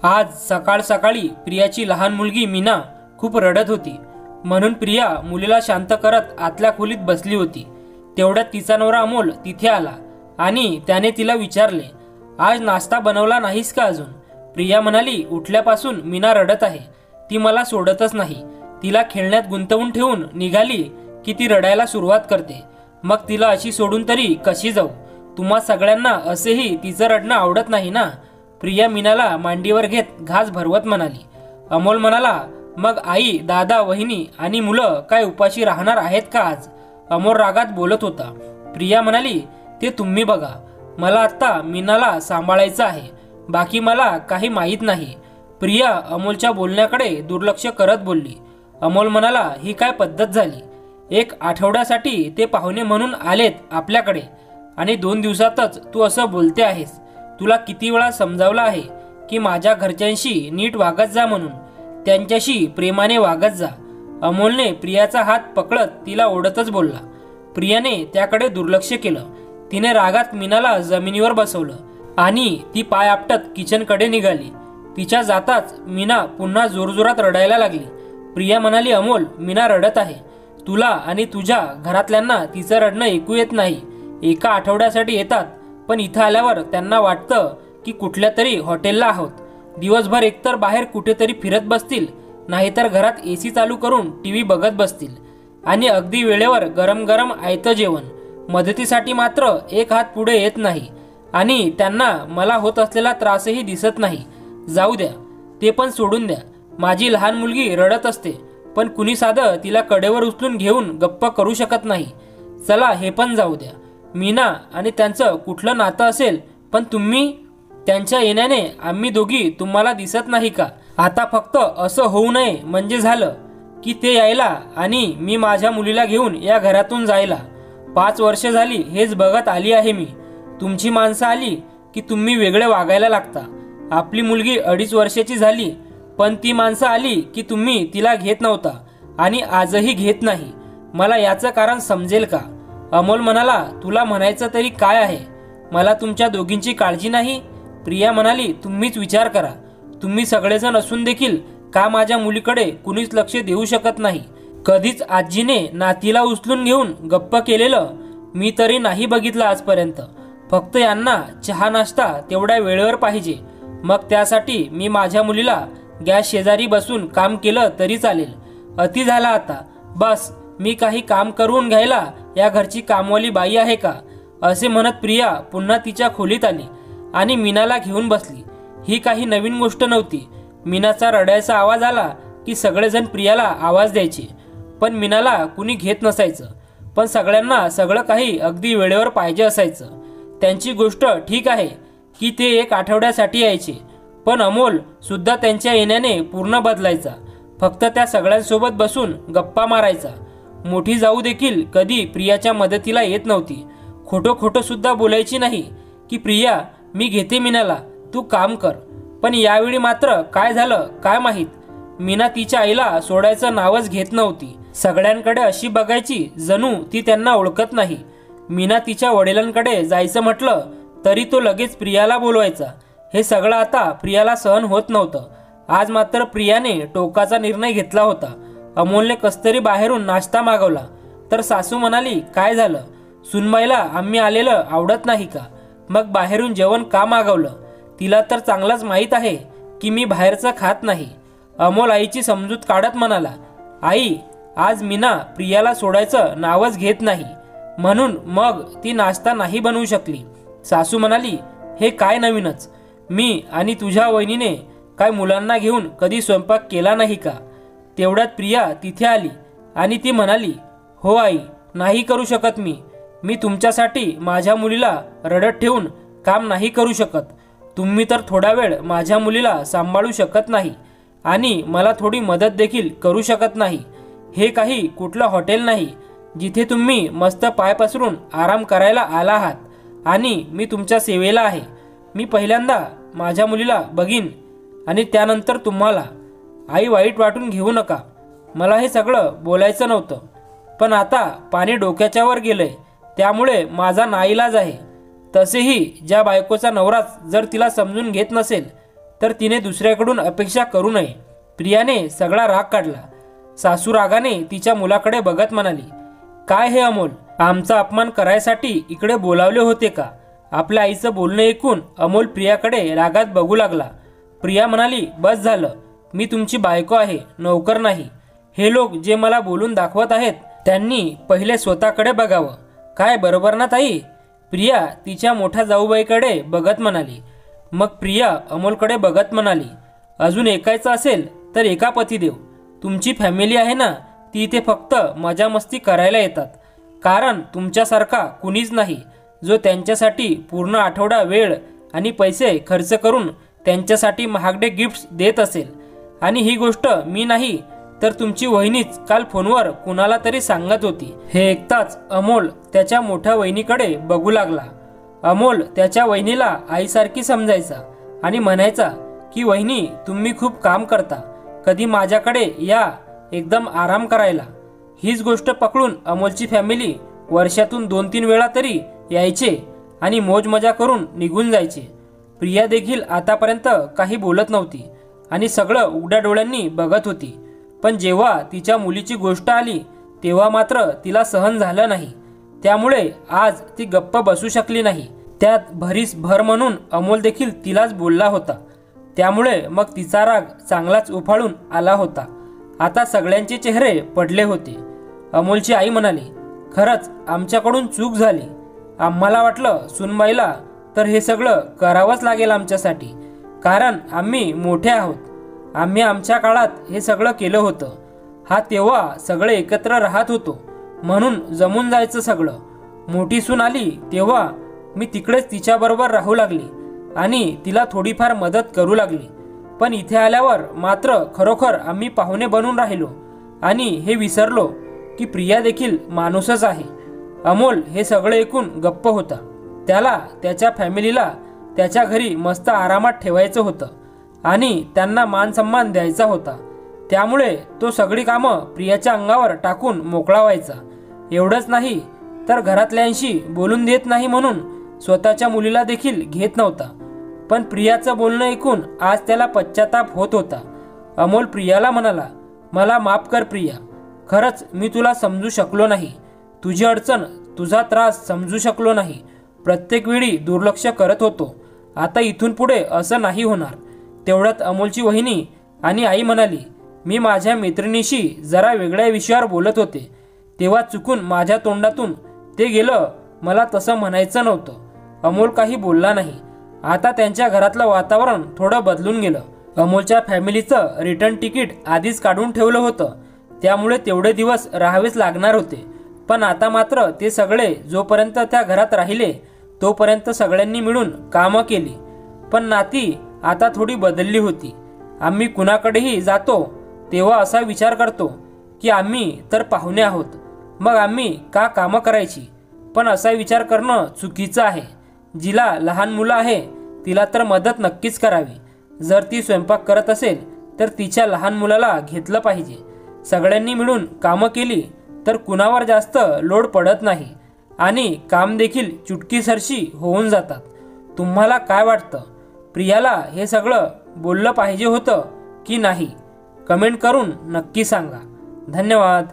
आज सकाळ सकाळी प्रियाची लहान मुलगी मीना खूप रडत होती, म्हणून प्रिया मुलीला शांत करत आतल्या खोलीत बसली होती। तेवढ्यात तिचा नवरा अमोल तिथे आला आणि त्याने तिला विचारले, आज नाश्ता बनवला नाहीस का अजून? प्रिया म्हणाली, उठल्यापासून मीना रडत आहे, ती मला सोडतच नाही। तिला खेळण्यात गुंतवून ठेवून निघाली की ती रडायला सुरुवात करते, मग तिला अशी सोडून तरी कशी जाऊ? तुम्हा सगळ्यांना असेही तिचं रडणं आवडत नाही ना? प्रिया मीनाला मांडीवर घेत घास भरवत म्हणाली। अमोल म्हणाला, मग आई, दादा, वहिनी आणि मुलं काय उपाशी राहणार आहेत का आज? अमोल रागात बोलत होता। प्रिया म्हणाली, ते तुम्ही बघा, मला आता मीनाला सांभाळायचं आहे, बाकी मला काही माहीत नाही। प्रिया अमोलच्या बोलण्याकडे दुर्लक्ष करत बोलली। अमोल म्हणाला, ही काय पद्धत झाली? 1 आठवड्यासाठी ते पाहुणे म्हणून आलेत आपल्याकडे आणि 2 दिवसातच तू असं बोलते आहेस? तुला किती वेळा समजावलं आहे की माझ्या घरच्यांशी नीट वागत जा म्हणून, त्यांच्याशी प्रेमाने वागत जा। अमोलने प्रियाचा हात पकडत तिला ओढतच बोलला। प्रियाने त्याकडे दुर्लक्ष केलं। तिने रागात मीनाला जमिनीवर बसवलं आणि ती पाय आपटत किचनकडे निघाली। तिच्या जाताच मीना पुन्हा जोरजोरात रडायला लागली। प्रिया म्हणाली, अमोल, मीना रडत आहे, तुला आणि तुझ्या घरातल्यांना तिचं रडणं ऐकू येत नाही। 1 आठवड्यासाठी येतात, पण इथं आल्यावर त्यांना वाटतं की कुठल्या तरी हॉटेलला आहोत। दिवसभर एकतर बाहेर कुठेतरी फिरत बसतील, नाहीतर घरात एसी चालू करून टीव्ही बघत बसतील आणि अगदी वेळेवर गरम गरम आयतं जेवण। मदतीसाठी मात्र एक हात पुढे येत नाही आणि त्यांना मला होत असलेला त्रासही दिसत नाही। जाऊ द्या, ते पण सोडून द्या। माझी लहान मुलगी रडत असते, पण कुणी साधं तिला कडेवर उचलून घेऊन गप्प करू शकत नाही। चला, हे पण जाऊ द्या। मीना आणि त्यांचं कुठलं नातं असेल, पण तुम्ही, त्यांच्या येण्याने आम्ही दोघी तुम्हाला दिसत नाही का? आता फक्त असं होऊ नये म्हणजे झालं की ते यायला आणि मी माझ्या मुलीला घेऊन या घरातून जायला। 5 वर्ष झाली हेच बघत आली आहे मी। तुमची माणसं आली की तुम्ही वेगळे वागायला लागता। आपली मुलगी 2.5 वर्षाची झाली, पण ती माणसं आली की तुम्ही तिला घेत नव्हता आणि आजही घेत नाही। मला याचं कारण समजेल का? अमोल म्हणाला, तुला म्हणायचं तरी काय आहे? मला तुमच्या दोघींची काळजी नाही? प्रिया म्हणाली, तुम्हीच विचार करा, तुम्ही सगळेजण असून देखील का माझ्या मुलीकडे कुणीच लक्ष देऊ शकत नाही? कधीच आजीने नातीला उचलून घेऊन गप्प केलेलं मी तरी नाही बघितलं आजपर्यंत। फक्त यांना चहा नाश्ता तेवढ्या वेळेवर पाहिजे, मग त्यासाठी मी माझ्या मुलीला गॅस शेजारी बसून काम केलं तरी चालेल। अति झाला आता, बस। मी काही काम करून घ्यायला या घरची कामवाली बाई आहे का? असे म्हणत प्रिया पुन्हा तिच्या खोलीत आली आणि मीनाला घेऊन बसली। ही काही नवीन गोष्ट नव्हती। मीनाचा रडायचा आवाज आला की सगळेजण प्रियाला आवाज द्यायचे, पण मीनाला कुणी घेत नसायचं। पण सगळ्यांना सगळं काही अगदी वेळेवर पाहिजे असायचं। त्यांची गोष्ट ठीक आहे की ते 1 आठवड्यासाठी यायचे, पण अमोल सुद्धा त्यांच्या येण्याने पूर्ण बदलायचा। फक्त त्या सगळ्यांसोबत बसून गप्पा मारायचा। मोठी जाऊ देखील कधी प्रियाच्या मदतीला येत नव्हती। खोटं सुद्धा बोलायची नाही की प्रिया, मी घेते मीनाला, तू काम कर। पण यावेळी मात्र काय झालं काय माहीत, मीना तिच्या आईला सोडायचं नावच घेत नव्हती। सगळ्यांकडे अशी बघायची जणू ती त्यांना ओळखत नाही। मीना तिच्या वडिलांकडे जायचं म्हटलं तरी तो लगेच प्रियाला बोलवायचा। हे सगळं आता प्रियाला सहन होत नव्हतं। आज मात्र प्रियाने टोकाचा निर्णय घेतला होता। अमोलने कस्तरी बाहेरून नाश्ता मागवला तर सासू म्हणाली, काय झालं? सुनबाईला आम्ही आलेलं आवडत नाही का? मग बाहेरून जेवण का मागवलं? तिला तर चांगलंच माहीत आहे की मी बाहेरचं खात नाही। अमोल आईची समजूत काढत म्हणाला, आई, आज मीना प्रियाला सोडायचं नावच घेत नाही, म्हणून मग ती नाश्ता नाही बनवू शकली। सासू म्हणाली, हे काय नवीनच? मी आणि तुझ्या वहिनीने काय मुलांना घेऊन कधी स्वयंपाक केला नाही का? तेवढ्यात प्रिया तिथे आली आणि ती म्हणाली, हो आई, नाही करू शकत मी तुमच्यासाठी माझ्या मुलीला रडत ठेवून काम नाही करू शकत। तुम्ही तर थोडा वेळ माझ्या मुलीला सांभाळू शकत नाही आणि मला थोडी मदत देखील करू शकत नाही। हे काही कुठलं हॉटेल नाही जिथे तुम्ही मस्त पाय पसरून आराम करायला आला आहात आणि मी तुमच्या सेवेला आहे। मी पहिल्यांदा माझ्या मुलीला बघीन आणि त्यानंतर तुम्हाला। आई, वाईट वाटून घेऊ नका, मला हे सगळं बोलायचं नव्हतं, पण आता पाणी डोक्याच्या वर गेलंय, त्यामुळे माझा नाईलाज आहे। तसेही ज्या बायकोचा नवराच जर तिला समजून घेत नसेल तर तिने दुसऱ्याकडून अपेक्षा करू नये. प्रियाने सगळा राग काढला. सासू रागाने तिच्या मुलाकडे बघत म्हणाली, काय हे अमोल, आमचा अपमान करायसाठी इकडे बोलावले होते का? आपल्या आईचं बोलणं ऐकून अमोल प्रियाकडे रागात बघू लागला. प्रिया म्हणाली, बस झालं, मी तुमची बायको आहे, नौकर नाही. हे लोक जे मला बोलून दाखवत आहेत त्यांनी पहिले स्वतःकडे बघावं. काय बरोबर ना ताई? प्रिया तिच्या मोठ्या जाऊबाईकडे बघत म्हणाली. मग प्रिया अमोलकडे बघत म्हणाली, अजून ऐकायचं असेल तर एका पतिदेव. तुमची फॅमिली आहे ना, ती इथे फक्त मजा मस्ती करायला येतात. कारण तुमच्यासारखा कुणीच नाही जो त्यांच्यासाठी पूर्ण आठवडा वेळ आणि पैसे खर्च करून त्यांच्यासाठी महागडे गिफ्ट्स देत असेल. आणि ही गोष्ट मी नाही तर तुमची वहिनीच काल फोनवर कुणाला तरी सांगत होती. हे ऐकताच अमोल त्याच्या मोठ्या वहिनीकडे बघू लागला. अमोल त्याच्या वहिनीला आईसारखी समजायचा आणि म्हणायचा की वहिनी, तुम्ही खूप काम करता, कधी माझ्याकडे या एकदम आराम करायला. हीच गोष्ट पकडून अमोलची फॅमिली वर्षातून 2-3 वेळा तरी यायचे आणि मोज मजा करून निघून जायचे. प्रिया देखील आतापर्यंत काही बोलत नव्हती आणि सगळं उघड्या डोळ्यांनी बघत होती. पण जेव्हा तिच्या मुलीची गोष्ट आली तेव्हा मात्र तिला सहन झालं नाही. त्यामुळे आज ती गप्प बसू शकली नाही. त्यात भरीस भर म्हणून अमोल देखील तिलाच बोलला होता. त्यामुळे मग तिचा राग चांगलाच उफाळून आला होता. आता सगळ्यांचे चेहरे पडले होते. अमोलची आई म्हणाली, खरंच आमच्याकडून चूक झाली. आम्हाला वाटलं सुनबाईला तर हे सगळं करावंच लागेल आमच्यासाठी, कारण आम्ही मोठे आहोत. आम्ही आमच्या काळात हे सगळं केलं होतं. हा तेव्हा सगळे एकत्र राहत होतो म्हणून जमून जायचं सगळं. मोठी सून आली तेव्हा मी तिकडेच तिच्याबरोबर राहू लागली आणि तिला थोडीफार मदत करू लागली. पण इथे आल्यावर मात्र खरोखर आम्ही पाहुणे बनून राहिलो आणि हे विसरलो की प्रिया देखील माणूसच आहे. अमोल हे सगळे ऐकून गप्प होता. त्याला त्याच्या फॅमिलीला त्याच्या घरी मस्त आरामात ठेवायचं होतं आणि त्यांना मान सन्मान द्यायचा होता. त्यामुळे तो सगळी कामं प्रियाच्या अंगावर टाकून मोकळा व्हायचा. एवढंच नाही तर घरातल्यांशी बोलून देत नाही म्हणून स्वतःच्या मुलीला देखील घेत नव्हता. पण प्रियाचं बोलणं ऐकून आज त्याला पश्चाताप होत होता. अमोल प्रियाला म्हणाला, मला माफ कर प्रिया, खरंच मी तुला समजू शकलो नाही. तुझी अडचण, तुझा त्रास समजू शकलो नाही. प्रत्येक वेळी दुर्लक्ष करत होतो. आता इथून पुढे असं नाही होणार. तेवढ्यात अमोलची वहिनी आणि आई म्हणाली, मी माझ्या मैत्रिणीशी जरा वेगळ्या विषयावर बोलत होते तेव्हा चुकून माझ्या तोंडातून ते गेलं. मला तसं म्हणायचं नव्हतं. अमोल काही बोलला नाही. आता त्यांच्या घरातलं वातावरण थोडं बदलून गेलं. अमोलच्या फॅमिलीचं रिटर्न तिकीट आधीच काढून ठेवलं होतं, त्यामुळे तेवढे दिवस राहावेच लागणार होते. पण आता मात्र ते सगळे जोपर्यंत त्या घरात राहिले तोपर्यंत सगळ्यांनी मिळून कामं केली. पण नाती आता थोडी बदलली होती. आम्ही कुणाकडेही जातो तेव्हा असा विचार करतो की आम्ही तर पाहुणे आहोत, मग आम्ही का कामं करायची. पण असा विचार करणं चुकीचं आहे. जिला लहान मुलं आहे तिला तर मदत नक्कीच करावी. जर ती स्वयंपाक करत असेल तर तिच्या लहान मुलाला घेतलं पाहिजे. सगळ्यांनी मिळून कामं केली तर कुणावर जास्त लोड पडत नाही आणि काम देखील चुटकीसरशी होऊन जातात. तुम्हाला काय वाटतं? प्रियाला हे सगळं बोललं पाहिजे होतं की नाही? कमेंट करून नक्की सांगा. धन्यवाद.